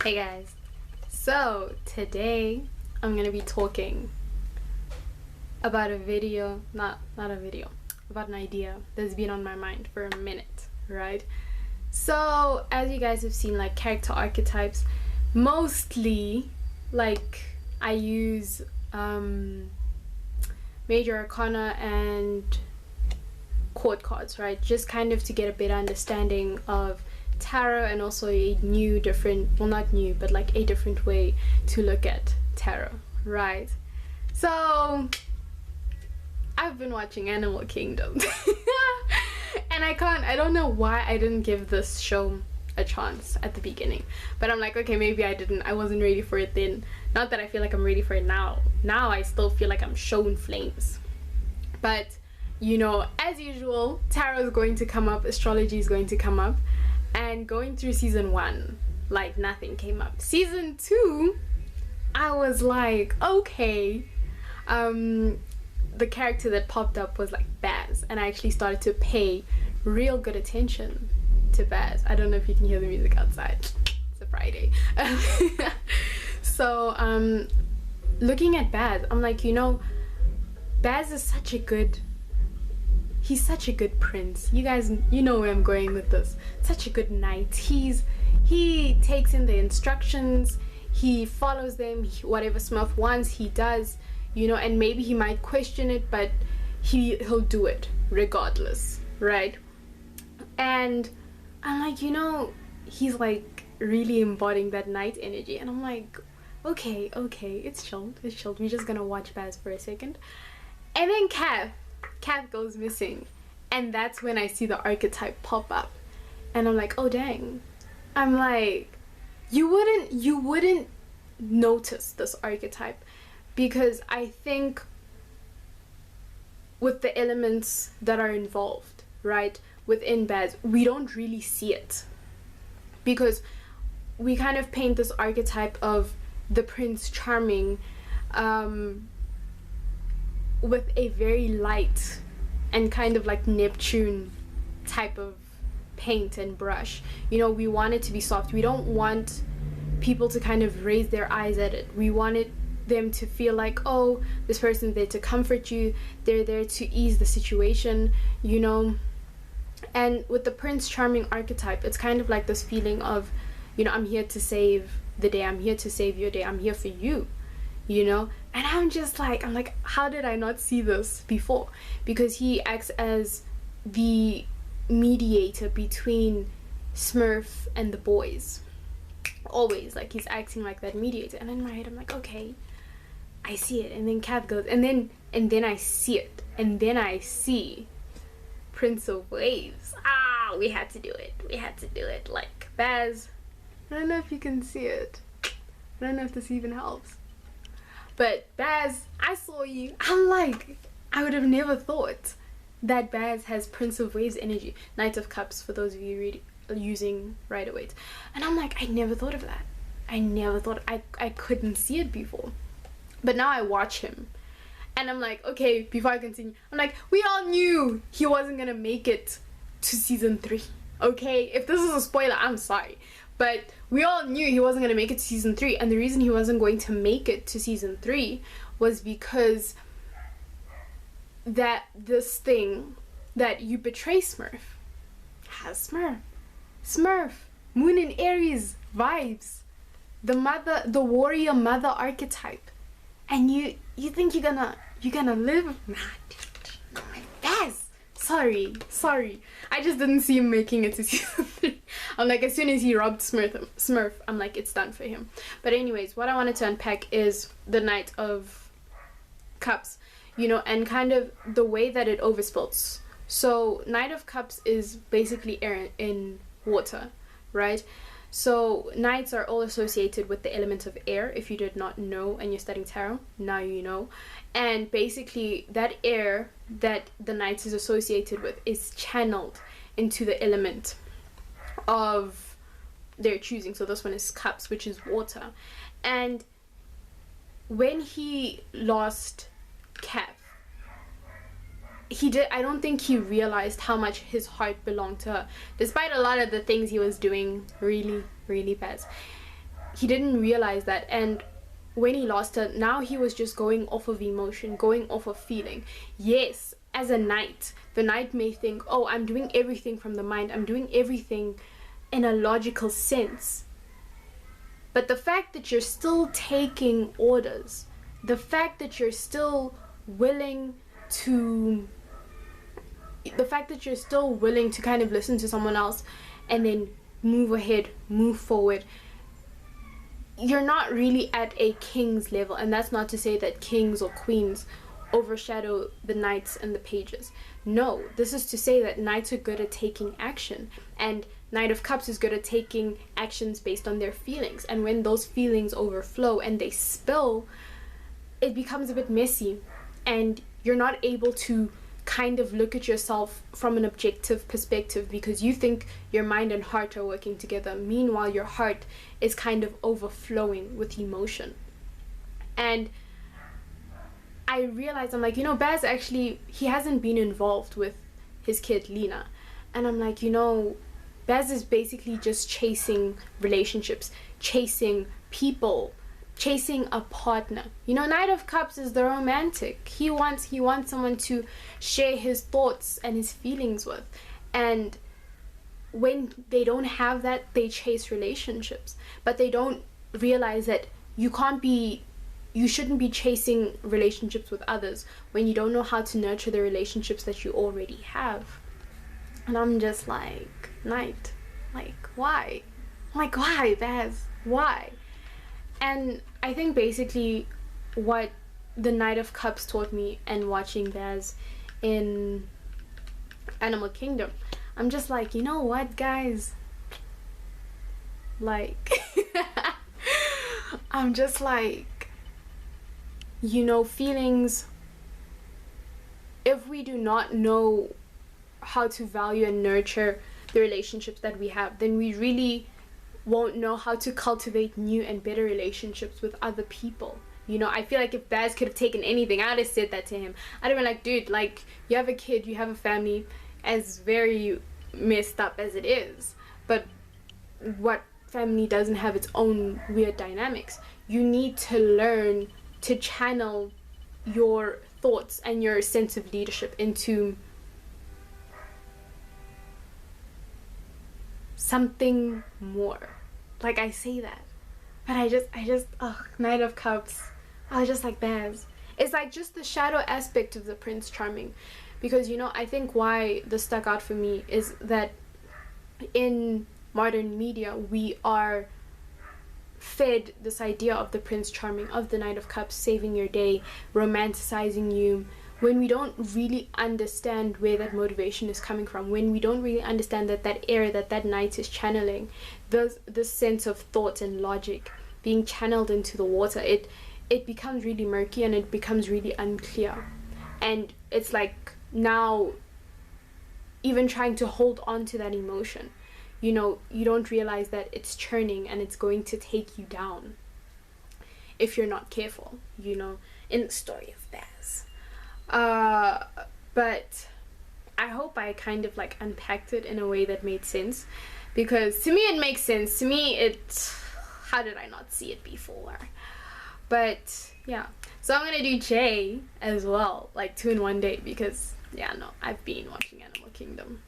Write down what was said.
Hey guys, so today I'm gonna be talking about a video, not a video, about an idea that's been on my mind for a minute, right? So as you guys have seen, like character archetypes, mostly like I use major arcana and court cards, right? Just kind of to get a better understanding of tarot, and also a new, different, well, not new, but like a different way to look at tarot, right? So I've been watching Animal Kingdom and I don't know why I didn't give this show a chance at the beginning, but I'm like, okay, maybe I wasn't ready for it then. Not that I feel like I'm ready for it now. I still feel like I'm showing flames, but you know, as usual, tarot is going to come up, astrology is going to come up. And going through season 1, like nothing came up. Season 2, I was like, okay. The character that popped up was like Baz, and I actually started to pay real good attention to Baz. I don't know if you can hear the music outside. It's a Friday. So looking at Baz, I'm like, you know, Baz is such a good, he's such a good prince. You guys, you know where I'm going with this. Such a good knight. He takes in the instructions, he follows them, whatever Smurf wants, he does, you know, and maybe he might question it, but he'll do it regardless, right? And I'm like, you know, he's like really embodying that knight energy, and I'm like, okay, it's chilled, we're just gonna watch Baz for a second. And then Cat goes missing, and that's when I see the archetype pop up, and I'm like, oh dang. I'm like, you wouldn't notice this archetype, because I think with the elements that are involved, right, within Baz, we don't really see it, because we kind of paint this archetype of the Prince Charming with a very light and kind of like Neptune type of paint and brush. You know, we want it to be soft. We don't want people to kind of raise their eyes at it. We wanted them to feel like, oh, this person's there to comfort you, they're there to ease the situation, you know. And with the Prince Charming archetype, it's kind of like this feeling of, you know, I'm here to save the day, I'm here to save your day, I'm here for you, you know. And I'm like, how did I not see this before? Because he acts as the mediator between Smurf and the boys. Always, like, he's acting like that mediator. And in my head, I'm like, okay, I see it. And then Cat goes, and then I see it. And then I see Prince of Waves. We had to do it. Like, Baz, I don't know if you can see it. I don't know if this even helps. But Baz, I saw you. I'm like, I would have never thought that Baz has Prince of Waves energy. Knight of Cups, for those of you using Rider-Waite. And I'm like, I never thought of that. I couldn't see it before. But now I watch him, and I'm like, okay, before I continue, I'm like, we all knew he wasn't gonna make it to season 3. Okay, if this is a spoiler, I'm sorry. But we all knew he wasn't going to make it to season 3. And the reason he wasn't going to make it to season 3 was because that this thing that you betray Smurf has Smurf, Moon and Aries vibes, the warrior mother archetype. And you think you're gonna live? Nah, dude. No, my best. Sorry. I just didn't see him making it to season 3. I'm like, as soon as he robbed Smurf, I'm like, it's done for him. But anyways, what I wanted to unpack is the Knight of Cups, you know, and kind of the way that it overspills. So Knight of Cups is basically air in water, right? So knights are all associated with the element of air. If you did not know and you're studying tarot, now you know. And basically that air that the knight is associated with is channeled into the element of their choosing. So this one is cups, which is water. And when he lost Cap, I don't think he realized how much his heart belonged to her, despite a lot of the things he was doing really bad. he didn't realize that, and when he lost her, now he was just going off of emotion, going off of feeling. Yes, as a knight, the knight may think, oh, I'm doing everything from the mind, I'm doing everything in a logical sense. But the fact that you're still taking orders, the fact that you're still willing to kind of listen to someone else and then move ahead, move forward, you're not really at a king's level. And that's not to say that kings or queens overshadow the knights and the pages. No, this is to say that knights are good at taking action, and Knight of Cups is good at taking actions based on their feelings. And when those feelings overflow and they spill, it becomes a bit messy, and you're not able to kind of look at yourself from an objective perspective, because you think your mind and heart are working together. Meanwhile, your heart is kind of overflowing with emotion. And I realized, I'm like, Baz actually, he hasn't been involved with his kid Lena. And I'm like, Baz is basically just chasing relationships, chasing people, chasing a partner. Knight of Cups is the romantic. He wants someone to share his thoughts and his feelings with. And when they don't have that, they chase relationships. But they don't realize that you shouldn't be chasing relationships with others when you don't know how to nurture the relationships that you already have. And I'm just like, Knight, why? Why, Baz? Why? And I think basically what the Knight of Cups taught me, and watching Baz in Animal Kingdom, I'm just like, you know what, guys? I'm just like, feelings, if we do not know how to value and nurture the relationships that we have, then we really won't know how to cultivate new and better relationships with other people. I feel like if Baz could have taken anything, I'd have said that to him. I'd have been like, dude, you have a kid, you have a family, as very messed up as it is, but what family doesn't have its own weird dynamics? You need to learn to channel your thoughts and your sense of leadership into something more. I say that, but I just Knight of Cups, I was just like, Baz. It's like just the shadow aspect of the Prince Charming, because I think why this stuck out for me is that in modern media we are fed this idea of the Prince Charming, of the Knight of Cups saving your day, romanticizing you, when we don't really understand where that motivation is coming from, when we don't really understand that air that knight is channeling, this sense of thought and logic being channeled into the water, it becomes really murky and it becomes really unclear. And it's like, now even trying to hold on to that emotion, you don't realize that it's churning and it's going to take you down if you're not careful, in the story of Baz. But I hope I kind of unpacked it in a way that made sense, because to me it makes sense. To me, how did I not see it before? But yeah, so I'm gonna do J as well, 2 in one day, because I've been watching Animal Kingdom.